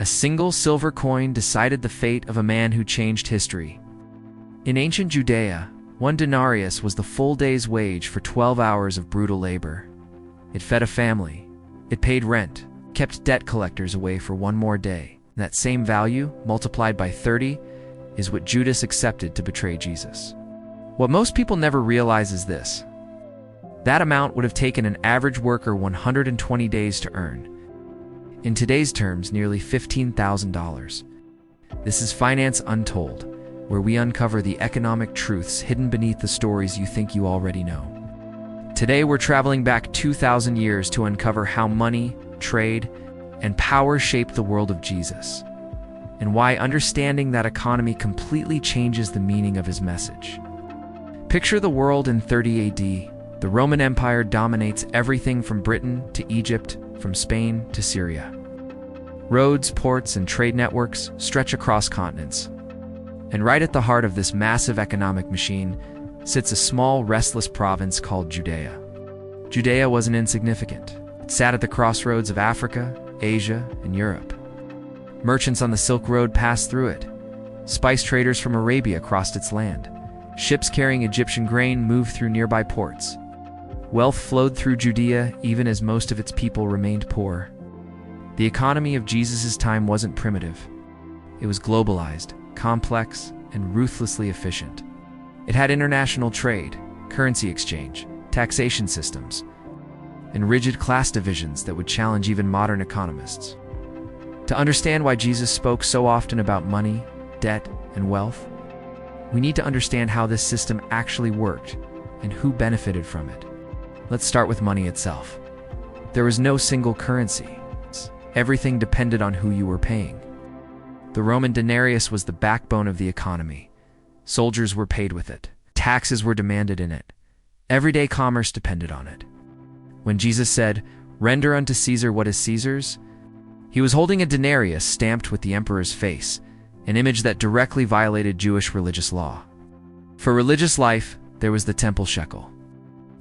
A single silver coin decided the fate of a man who changed history. In ancient Judea, 1 denarius was the full day's wage for 12 hours of brutal labor. It fed a family. It paid rent, kept debt collectors away for one more day. And that same value, multiplied by 30, is what Judas accepted to betray Jesus. What most people never realize is this. That amount would have taken an average worker 120 days to earn. In today's terms, nearly $15,000. This is Finance Untold, where we uncover the economic truths hidden beneath the stories you think you already know. Today, we're traveling back 2,000 years to uncover how money, trade, and power shaped the world of Jesus, and why understanding that economy completely changes the meaning of his message. Picture the world in 30 AD. The Roman Empire dominates everything from Britain to Egypt, from Spain to Syria. Roads, ports, and trade networks stretch across continents. And right at the heart of this massive economic machine sits a small, restless province called Judea. Judea wasn't insignificant. It sat at the crossroads of Africa, Asia, and Europe. Merchants on the Silk Road passed through it. Spice traders from Arabia crossed its land. Ships carrying Egyptian grain moved through nearby ports. Wealth flowed through Judea even as most of its people remained poor. The economy of Jesus' time wasn't primitive. It was globalized, complex, and ruthlessly efficient. It had international trade, currency exchange, taxation systems, and rigid class divisions that would challenge even modern economists. To understand why Jesus spoke so often about money, debt, and wealth, we need to understand how this system actually worked and who benefited from it. Let's start with money itself. There was no single currency. Everything depended on who you were paying. The Roman denarius was the backbone of the economy. Soldiers were paid with it. Taxes were demanded in it. Everyday commerce depended on it. When Jesus said, "Render unto Caesar what is Caesar's," he was holding a denarius stamped with the emperor's face, an image that directly violated Jewish religious law. For religious life, there was the temple shekel.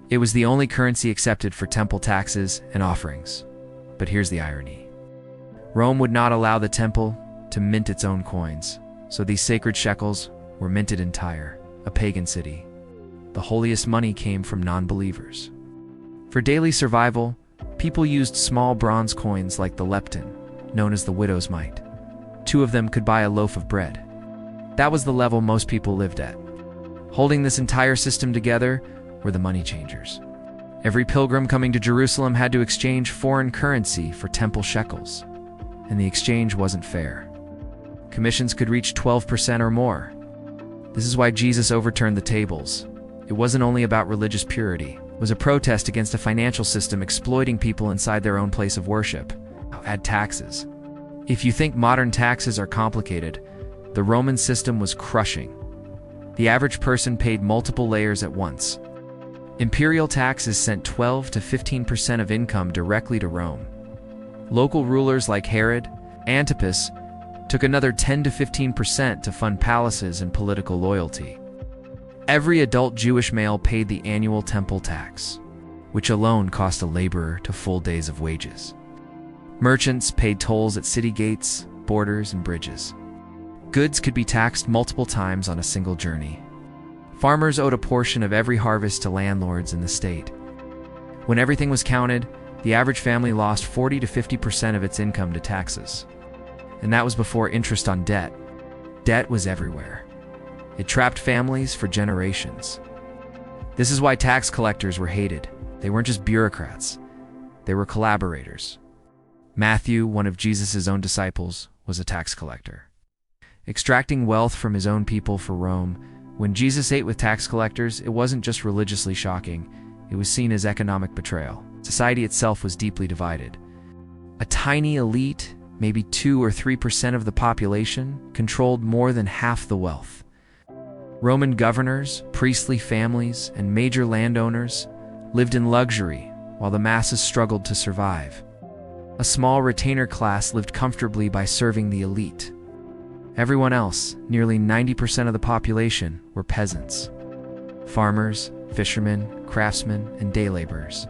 It was the only currency accepted for temple taxes and offerings. But here's the irony. Rome would not allow the temple to mint its own coins, so these sacred shekels were minted in Tyre, a pagan city. The holiest money came from non-believers. For daily survival, people used small bronze coins like the lepton, known as the widow's mite. 2 of them could buy a loaf of bread. That was the level most people lived at. Holding this entire system together were the money changers. Every pilgrim coming to Jerusalem had to exchange foreign currency for temple shekels, and the exchange wasn't fair. Commissions could reach 12% or more. This is why Jesus overturned the tables. It wasn't only about religious purity. It was a protest against a financial system exploiting people inside their own place of worship. Add taxes. If you think modern taxes are complicated, the Roman system was crushing. The average person paid multiple layers at once. Imperial taxes sent 12 to 15% of income directly to Rome. Local rulers like Herod, Antipas, took another 10 to 15% to fund palaces and political loyalty. Every adult Jewish male paid the annual temple tax, which alone cost a laborer to full days of wages. Merchants paid tolls at city gates, borders, and bridges. Goods could be taxed multiple times on a single journey. Farmers owed a portion of every harvest to landlords in the state. When everything was counted, the average family lost 40 to 50% of its income to taxes. And that was before interest on debt. Debt was everywhere. It trapped families for generations. This is why tax collectors were hated. They weren't just bureaucrats. They were collaborators. Matthew, one of Jesus' own disciples, was a tax collector. Extracting wealth from his own people for Rome, when Jesus ate with tax collectors, it wasn't just religiously shocking. It was seen as economic betrayal. Society itself was deeply divided. A tiny elite, maybe 2 or 3% of the population, controlled more than half the wealth. Roman governors, priestly families, and major landowners lived in luxury while the masses struggled to survive. A small retainer class lived comfortably by serving the elite. Everyone else, nearly 90% of the population, were peasants. Farmers, fishermen, craftsmen, and day laborers.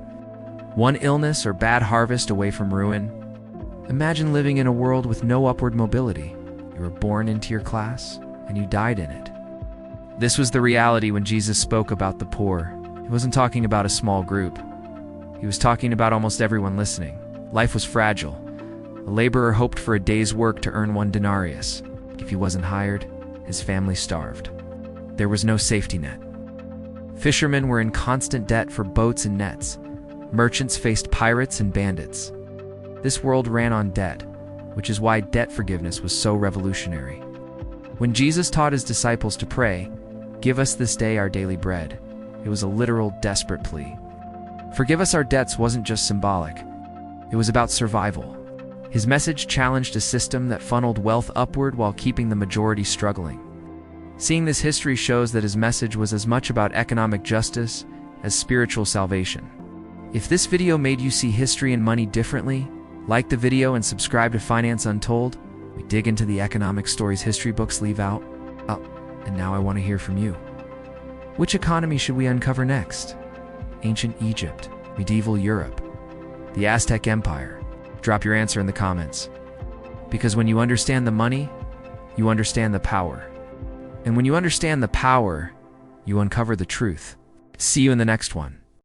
One illness or bad harvest away from ruin. Imagine living in a world with no upward mobility. You were born into your class, and you died in it. This was the reality when Jesus spoke about the poor. He wasn't talking about a small group. He was talking about almost everyone listening. Life was fragile. A laborer hoped for a day's work to earn 1 denarius. If he wasn't hired, his family starved. There was no safety net. Fishermen were in constant debt for boats and nets. Merchants faced pirates and bandits. This world ran on debt, which is why debt forgiveness was so revolutionary. When Jesus taught his disciples to pray, "Give us this day our daily bread," it was a literal, desperate plea. Forgive us our debts wasn't just symbolic. It was about survival. His message challenged a system that funneled wealth upward while keeping the majority struggling. Seeing this history shows that his message was as much about economic justice as spiritual salvation. If this video made you see history and money differently, like the video and subscribe to Finance Untold. We dig into the economic stories history books leave out. And now I want to hear from you. Which economy should we uncover next? Ancient Egypt, medieval Europe, the Aztec Empire? Drop your answer in the comments. Because when you understand the money, you understand the power. And when you understand the power, you uncover the truth. See you in the next one.